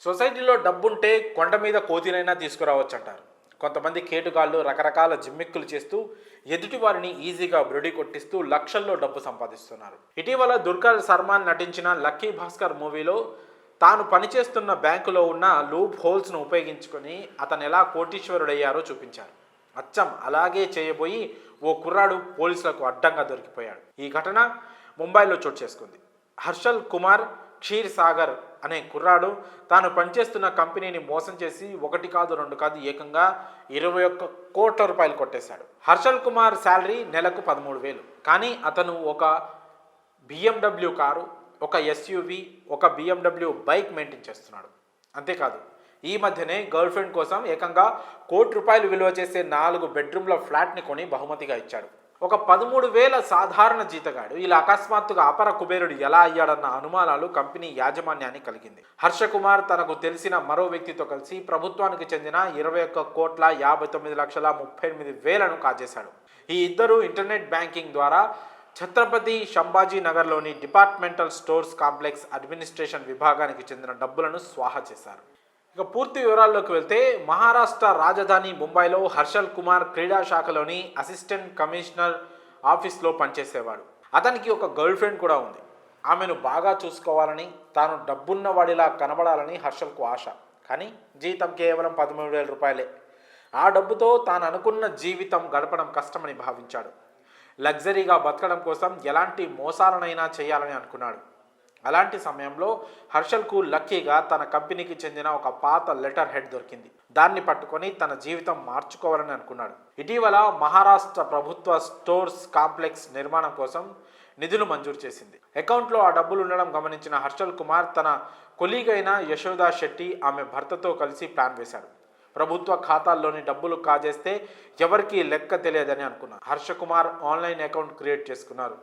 సొసైటీలో డబ్బుంటే కొండ మీద కోతినైనా తీసుకురావచ్చు అంటారు. కొంతమంది కేటుగాళ్ళు రకరకాల జిమ్మిక్కులు చేస్తూ ఎదుటి వారిని ఈజీగా బ్రొడి కొట్టిస్తూ లక్షల్లో డబ్బు సంపాదిస్తున్నారు. ఇటీవల దుర్గా సల్మాన్ నటించిన లక్కీ భాస్కర్ మూవీలో తాను పనిచేస్తున్న బ్యాంకులో ఉన్న లూప్ హోల్స్ను ఉపయోగించుకొని అతను ఎలా కోటీశ్వరుడయ్యారో చూపించారు. అచ్చం అలాగే చేయబోయి ఓ కుర్రాడు పోలీసులకు అడ్డంగా దొరికిపోయాడు. ఈ ఘటన ముంబైలో చోటు చేసుకుంది. హర్షల్ కుమార్ క్షీర్ సాగర్ అనే కుర్రాడు తాను పనిచేస్తున్న కంపెనీని మోసం చేసి 1 కాదు 2 కాదు ఏకంగా 21 కోట్ల రూపాయలు కొట్టేశాడు. హర్షల్ కుమార్ శాలరీ నెలకు 13,000. కానీ అతను ఒక BMW కారు, ఒక SUV, ఒక BMW బైక్ మెయింటైన్ చేస్తున్నాడు. అంతేకాదు ఈ మధ్యనే గర్ల్ ఫ్రెండ్ కోసం ఏకంగా ₹1 కోటి విలువ చేసే 4 బెడ్రూమ్ల ఫ్లాట్ని కొని బహుమతిగా ఇచ్చాడు. ఒక 13,000 సాధారణ జీతగాడు ఇలా అకస్మాత్తుగా అపర కుబేరుడు ఎలా అయ్యాడన్న అనుమానాలు కంపెనీ యాజమాన్యాన్ని కలిగింది. హర్ష కుమార్ తనకు తెలిసిన మరో వ్యక్తితో కలిసి ప్రభుత్వానికి చెందిన 21,59,38,000ను కాజేశాడు. ఈ ఇద్దరు ఇంటర్నెట్ బ్యాంకింగ్ ద్వారా ఛత్రపతి సంభాజీ నగర్లోని డిపార్ట్మెంటల్ స్టోర్స్ కాంప్లెక్స్ అడ్మినిస్ట్రేషన్ విభాగానికి చెందిన డబ్బులను స్వాహా చేశారు. ఇక పూర్తి వివరాల్లోకి వెళ్తే మహారాష్ట్ర రాజధాని ముంబైలో హర్షల్ కుమార్ క్రీడా శాఖలోని అసిస్టెంట్ కమిషనర్ ఆఫీస్లో పనిచేసేవాడు. అతనికి ఒక గర్ల్ ఫ్రెండ్ కూడా ఉంది. ఆమెను బాగా చూసుకోవాలని, తాను డబ్బున్నవాడిలా కనబడాలని హర్షల్కు ఆశ. కానీ జీతం కేవలం 13,000 రూపాయలే. ఆ డబ్బుతో తాను అనుకున్న జీవితం గడపడం కష్టమని భావించాడు. లగ్జరీగా బతకడం కోసం ఎలాంటి మోసాలనైనా చేయాలని అనుకున్నాడు. అలాంటి సమయంలో హర్షల్కు లక్కీగా తన కంపెనీకి చెందిన ఒక పాత లెటర్ హెడ్ దొరికింది. దాన్ని పట్టుకొని తన జీవితం మార్చుకోవాలని అనుకున్నాడు. ఇటీవల మహారాష్ట్ర ప్రభుత్వ స్టోర్స్ కాంప్లెక్స్ నిర్మాణం కోసం నిధులు మంజూరు చేసింది. అకౌంట్లో ఆ డబ్బులు ఉండడం గమనించిన హర్షల్ కుమార్ తన కొలీగ్ అయిన యశోదా శెట్టి ఆమె భర్తతో కలిసి ప్లాన్ వేశాడు. ప్రభుత్వ ఖాతాల్లోని డబ్బులు కాజేస్తే ఎవరికీ లెక్క తెలియదని అనుకున్నారు. Harsha Kumar online account create చేసుకున్నారు.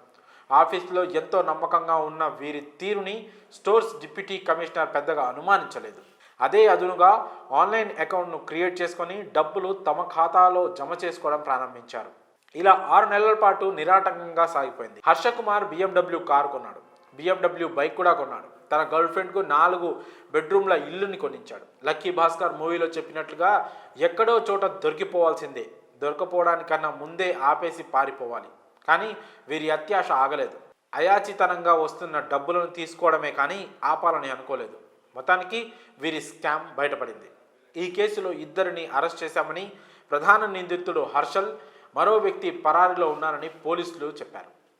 ఆఫీస్లో ఎంతో నమ్మకంగా ఉన్న వీరి తీరుని స్టోర్స్ డిప్యూటీ కమిషనర్ పెద్దగా అనుమానించలేదు. అదే అదునుగా ఆన్లైన్ అకౌంట్ను క్రియేట్ చేసుకొని డబ్బులు తమ ఖాతాలో జమ చేసుకోవడం ప్రారంభించారు. ఇలా 6 నెలల పాటు నిరాటంకంగా సాగిపోయింది. హర్ష కుమార్ BMW కారు కొన్నాడు, BMW బైక్ కూడా కొన్నాడు. తన గర్ల్ ఫ్రెండ్కు 4 బెడ్రూమ్ల ఇల్లుని కొనించాడు. లక్కీ భాస్కర్ మూవీలో చెప్పినట్లుగా ఎక్కడో చోట దొరికిపోవాల్సిందే, దొరకపోవడానికన్నా ముందే ఆపేసి పారిపోవాలి. కానీ వీరి అత్యాశ ఆగలేదు. అయాచితనంగా వస్తున్న డబ్బులను తీసుకోవడమే కానీ ఆపాలని అనుకోలేదు. మొత్తానికి వీరి స్కామ్ బయటపడింది. ఈ కేసులో 2ని అరెస్ట్ చేశామని, ప్రధాన నిందితుడు హర్షల్, మరో వ్యక్తి పరారీలో ఉన్నారని పోలీసులు చెప్పారు.